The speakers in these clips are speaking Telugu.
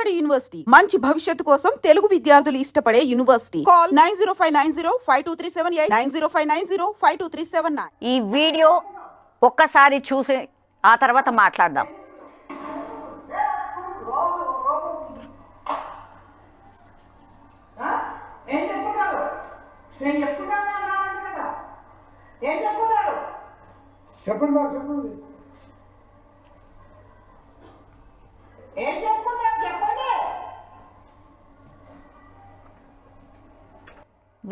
నాడు యూనివర్సిటీ మంచి భవిష్యత్తు కోసం తెలుగు విద్యార్థులు ఇష్టపడే యూనివర్సిటీ. కాల్ 9059052378 9059052379. ఈ వీడియో ఒక్కసారి చూసి ఆ తర్వాత మాట్లాడదాం. చెప్పండి.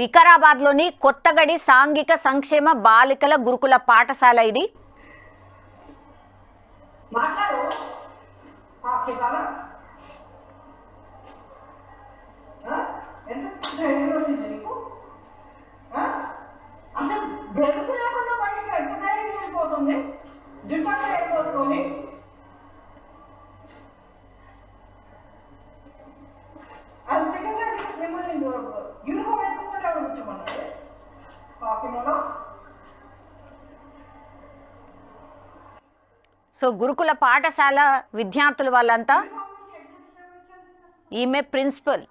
వికారాబాద్లోని కొత్తగడి సాంఘిక సంక్షేమ బాలికల గురుకుల పాఠశాల ఇది. సో గురుకుల పాఠశాల విద్యార్థులు వాళ్ళంతా, ఈమె ప్రిన్సిపల్.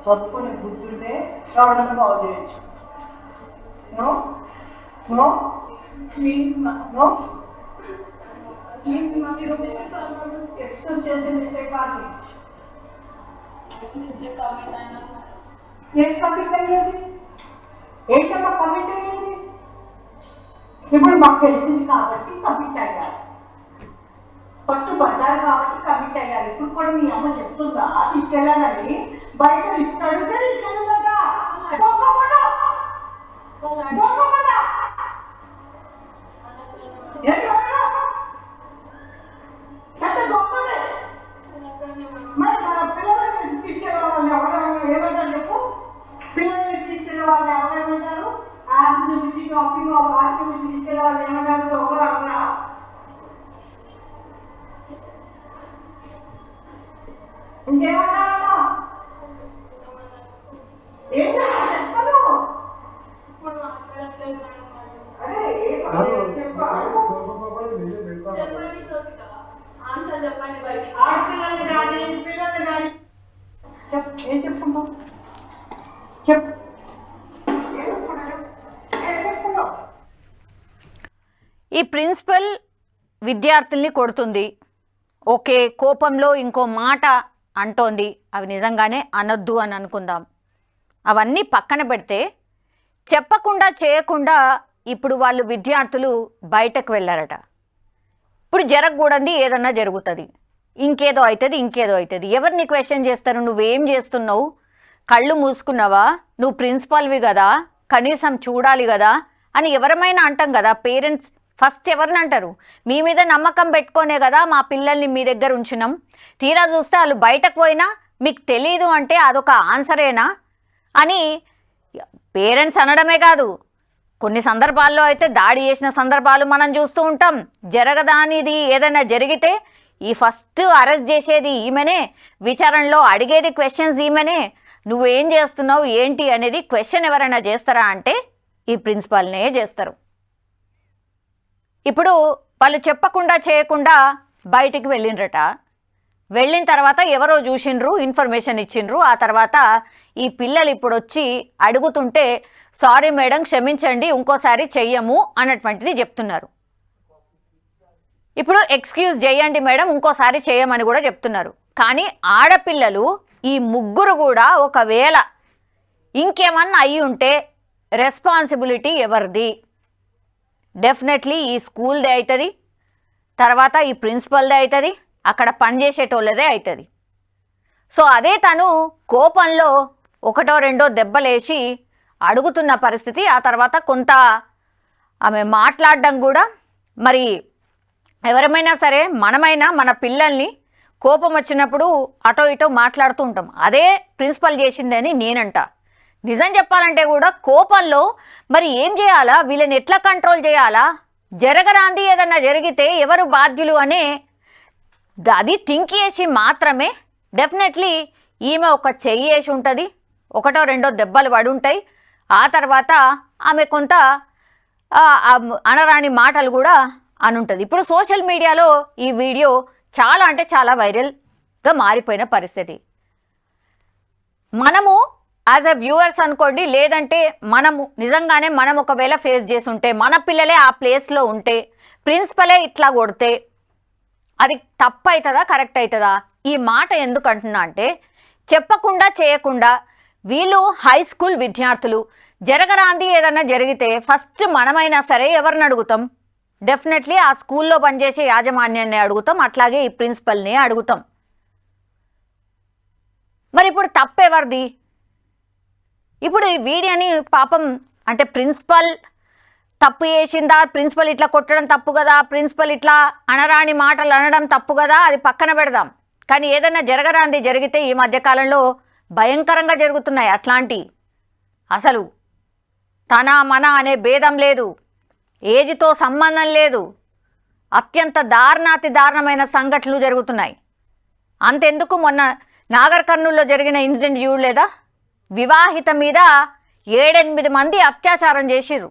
చదువుకొని బుద్ధుంటే ఎవడన్నా బాగు చేయొచ్చు. నో నో నో ఎక్స్క్యూజ్ చేసే మిస్టేక్ కాదు. ఏం కమిట్ అయ్యేది? ఏంటమ్మా కమిట్ అయ్యేది? ఇప్పుడు మాకు తెలిసింది కాబట్టి కమిట్ అయ్యారు, పట్టుబడ్డారు కాబట్టి కమిట్ అయ్యారు. ఇప్పుడు కూడా మీ అమ్మ చెప్తుందా తీసుకెళ్ళాలని? బయట లిఫ్ట్ అడిగితే తీసుకెళ్ళదా? మరి పిల్లల్ని తీసుకెళ్ళే వాళ్ళు ఎవరైనా ఏమంటారు చెప్పు? పిల్లల్ని తీసుకెళ్ళే వాళ్ళు ఎవరేమంటారు? యాప్ నుంచి షాపింగ్ వాటి నుంచి తీసుకెళ్ళే వాళ్ళు ఏమంటారు? దొంగలు అన్నా ఇంకేమన్నారమ్మా? ఏం చెప్పను? అదే ఆడపిల్లల్ని కానీ పిల్లల్ని కానీ ఏం చెప్పుకుంటాం? చెప్పు. ఈ ప్రిన్సిపల్ విద్యార్థుల్ని కొడుతుంది, ఓకే, కోపంలో ఇంకో మాట అంటోంది, అవి నిజంగానే అనొద్దు అని అనుకుందాం. అవన్నీ పక్కన పెడితే చెప్పకుండా చేయకుండా ఇప్పుడు వాళ్ళు విద్యార్థులు బయటకు వెళ్ళారట. ఇప్పుడు జరగకూడదు ఏదన్నా జరుగుతుంది, ఇంకేదో అవుతుంది. ఎవరిని క్వశ్చన్ చేస్తారు? నువ్వేం చేస్తున్నావు? కళ్ళు మూసుకున్నావా? నువ్వు ప్రిన్సిపాల్వి కదా, కనీసం చూడాలి కదా అని ఎవరమైనా అంటాం కదా. పేరెంట్స్ ఫస్ట్ ఎవరిని అంటారు? మీ మీద నమ్మకం పెట్టుకోనే కదా మా పిల్లల్ని మీ దగ్గర ఉంచినాం. తీరా చూస్తే వాళ్ళు బయటకు పోయినా మీకు తెలీదు అంటే అదొక ఆన్సరేనా అని పేరెంట్స్ అనడమే కాదు, కొన్ని సందర్భాల్లో అయితే దాడి చేసిన సందర్భాలు మనం చూస్తూ ఉంటాం. జరగదానిది ఏదైనా జరిగితే ఈ ఫస్ట్ అరెస్ట్ చేసేది ఈమెనే, విచారణలో అడిగేది క్వశ్చన్స్ ఈమెనే. నువ్వేం చేస్తున్నావు ఏంటి అనేది క్వశ్చన్ ఎవరైనా చేస్తారా అంటే ఈ ప్రిన్సిపాల్నే చేస్తారు. ఇప్పుడు వాళ్ళు చెప్పకుండా చేయకుండా బయటికి వెళ్ళిండ్రట. వెళ్ళిన తర్వాత ఎవరో చూసిండ్రు, ఇన్ఫర్మేషన్ ఇచ్చిండ్రు. ఆ తర్వాత ఈ పిల్లలు ఇప్పుడు వచ్చి అడుగుతుంటే సారీ మేడం క్షమించండి ఇంకోసారి చెయ్యము అన్నటువంటిది చెప్తున్నారు. ఇప్పుడు ఎక్స్క్యూజ్ చేయండి మేడం ఇంకోసారి చేయమని కూడా చెప్తున్నారు. కానీ ఆడపిల్లలు ఈ ముగ్గురు కూడా ఒకవేళ ఇంకేమన్నా అయ్యి ఉంటే రెస్పాన్సిబిలిటీ ఎవరిది? డెఫినెట్లీ ఈ స్కూల్దే అవుతుంది, తర్వాత ఈ ప్రిన్సిపల్దే అవుతుంది, అక్కడ పనిచేసేటోళ్ళదే అవుతుంది. సో అదే తను కోపంలో ఒకటో రెండో దెబ్బలేసి అడుగుతున్న పరిస్థితి. ఆ తర్వాత కొంత ఆమె మాట్లాడడం కూడా, మరి ఎవరమైనా సరే మనమైనా మన పిల్లల్ని కోపం వచ్చినప్పుడు అటో ఇటో మాట్లాడుతూ ఉంటాం. అదే ప్రిన్సిపల్ చేసిందని నేనంట. నిజం చెప్పాలంటే కూడా కోపంలో మరి ఏం చేయాలా, వీళ్ళని ఎట్లా కంట్రోల్ చేయాలా, జరగరాంది ఏదన్నా జరిగితే ఎవరు బాధ్యులు అనే అది థింక్ చేసి మాత్రమే డెఫినెట్లీ ఈమె ఒక చెయ్యి వేసి ఉంటుంది, ఒకటో రెండో దెబ్బలు పడి ఉంటాయి. ఆ తర్వాత ఆమె కొంత అనరాని మాటలు కూడా అనుంటుంది. ఇప్పుడు సోషల్ మీడియాలో ఈ వీడియో చాలా అంటే చాలా వైరల్గా మారిపోయిన పరిస్థితి. మనము యాజ్ ఎ వ్యూవర్స్ అనుకోండి, లేదంటే మనము నిజంగానే మనం ఒకవేళ ఫేస్ చేసి ఉంటే, మన పిల్లలే ఆ ప్లేస్లో ఉంటే, ప్రిన్సిపలే ఇట్లా కొడితే అది తప్పు అవుతుందా కరెక్ట్ అవుతుందా? ఈ మాట ఎందుకు అంటున్నా అంటే, చెప్పకుండా చేయకుండా వీళ్ళు హై స్కూల్ విద్యార్థులు, జరగరాంది ఏదన్నా జరిగితే ఫస్ట్ మనమైనా సరే ఎవరిని అడుగుతాం? డెఫినెట్లీ ఆ స్కూల్లో పనిచేసే యాజమాన్యాన్ని అడుగుతాం, అట్లాగే ఈ ప్రిన్సిపల్ని అడుగుతాం. మరి ఇప్పుడు తప్పెవరిది? ఇప్పుడు ఈ వీడియోని పాపం అంటే ప్రిన్సిపల్ తప్పు చేసిందా, ప్రిన్సిపల్ ఇట్లా కొట్టడం తప్పు కదా, ప్రిన్సిపల్ ఇట్లా అనరాని మాటలు అనడం తప్పు కదా, అది పక్కన పెడదాం. కానీ ఏదైనా జరగరాంది జరిగితే ఈ మధ్యకాలంలో భయంకరంగా జరుగుతున్నాయి అట్లాంటి. అసలు తన మన అనే భేదం లేదు, ఏజ్తో సంబంధం లేదు, అత్యంత దారుణాతి దారుణమైన సంఘటనలు జరుగుతున్నాయి. అంతెందుకు మొన్న నాగర్ కర్నూల్లో జరిగిన ఇన్సిడెంట్ చూడలేదా? వివాహిత మీద 7-8 మంది అత్యాచారం చేసిర్రు.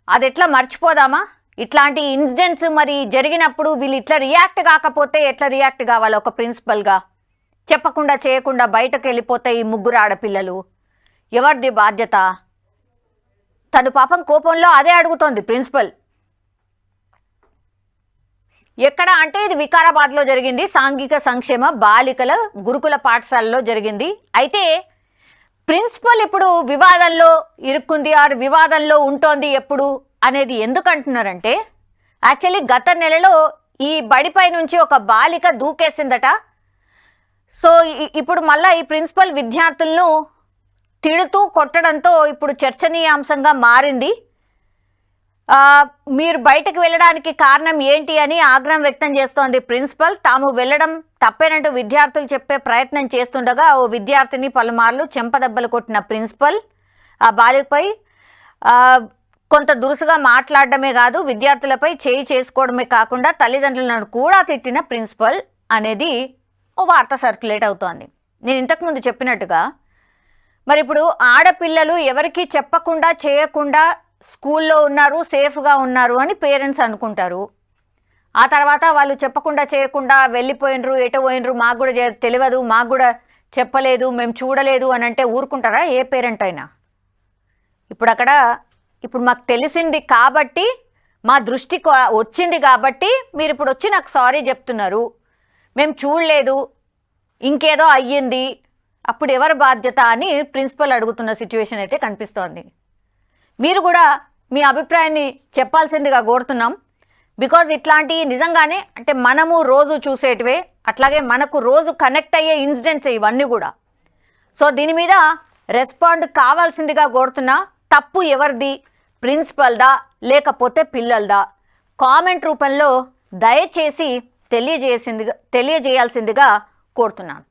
అది ఎట్లా మర్చిపోదామా? ఇట్లాంటి ఇన్సిడెంట్స్ మరి జరిగినప్పుడు వీళ్ళు ఇట్లా రియాక్ట్ కాకపోతే ఎట్లా రియాక్ట్ కావాలి? ఒక ప్రిన్సిపల్గా చెప్పకుండా చేయకుండా బయటకు వెళ్ళిపోతే ఈ 3 ఆడపిల్లలు ఎవరిది బాధ్యత? తను పాపం కోపంలో అదే అడుగుతోంది ప్రిన్సిపల్. ఎక్కడ అంటే ఇది వికారాబాద్లో జరిగింది, సాంఘిక సంక్షేమ బాలికల గురుకుల పాఠశాలలో జరిగింది. అయితే ప్రిన్సిపల్ ఇప్పుడు వివాదంలో ఇరుక్కుంది, ఆర్ వివాదంలో ఉంటోంది ఎప్పుడు అనేది ఎందుకు అంటున్నారంటే, యాక్చువల్లీ గత నెలలో ఈ బడిపై నుంచి ఒక బాలిక దూకేసిందట. సో ఇప్పుడు మళ్ళీ ఈ ప్రిన్సిపల్ విద్యార్థులను తిడుతూ కొట్టడంతో ఇప్పుడు చర్చనీయాంశంగా మారింది. మీరు బయటకు వెళ్ళడానికి కారణం ఏంటి అని ఆగ్రహం వ్యక్తం చేస్తోంది ప్రిన్సిపల్. తాము వెళ్ళడం తప్పేనంటూ విద్యార్థులు చెప్పే ప్రయత్నం చేస్తుండగా ఓ విద్యార్థిని పలుమార్లు చెంపదెబ్బలు కొట్టిన ప్రిన్సిపల్ ఆ బాలికపై కొంత దురుసుగా మాట్లాడడమే కాదు, విద్యార్థులపై చేయి చేసుకోవడమే కాకుండా తల్లిదండ్రులను కూడా తిట్టిన ప్రిన్సిపల్ అనేది ఓ వార్త సర్క్యులేట్ అవుతోంది. నేను ఇంతకుముందు చెప్పినట్టుగా మరి ఇప్పుడు ఆడపిల్లలు ఎవరికి చెప్పకుండా చేయకుండా స్కూల్లో ఉన్నారు, సేఫ్గా ఉన్నారు అని పేరెంట్స్ అనుకుంటారు. ఆ తర్వాత వాళ్ళు చెప్పకుండా చేయకుండా వెళ్ళిపోయినరు, ఎటు పోయినరు, మాకు కూడా తెలియదు, మాకు కూడా చెప్పలేదు, మేము చూడలేదు అని అంటే ఊరుకుంటారా ఏ పేరెంట్ అయినా? ఇప్పుడు మాకు తెలిసింది కాబట్టి, మా దృష్టికి వచ్చింది కాబట్టి మీరు ఇప్పుడు వచ్చి నాకు సారీ చెప్తున్నారు, మేము చూడలేదు, ఇంకేదో అయ్యింది, అప్పుడు ఎవరి బాధ్యత అని ప్రిన్సిపల్ అడుగుతున్న సిచ్యువేషన్ అయితే కనిపిస్తోంది. మీరు కూడా మీ అభిప్రాయాన్ని చెప్పాల్సిందిగా కోరుతున్నాం. బికాజ్ ఇట్లాంటి నిజంగానే అంటే మనము రోజు చూసేటివే, అట్లాగే మనకు రోజు కనెక్ట్ అయ్యే ఇన్సిడెంట్స్ ఇవన్నీ కూడా. సో దీని మీద రెస్పాండ్ కావాల్సిందిగా కోరుతున్నా. తప్పు ఎవరిది, ప్రిన్సిపల్దా లేకపోతే పిల్లలదా? కామెంట్ రూపంలో దయచేసి తెలియజేయాల్సిందిగా కోరుతున్నాను.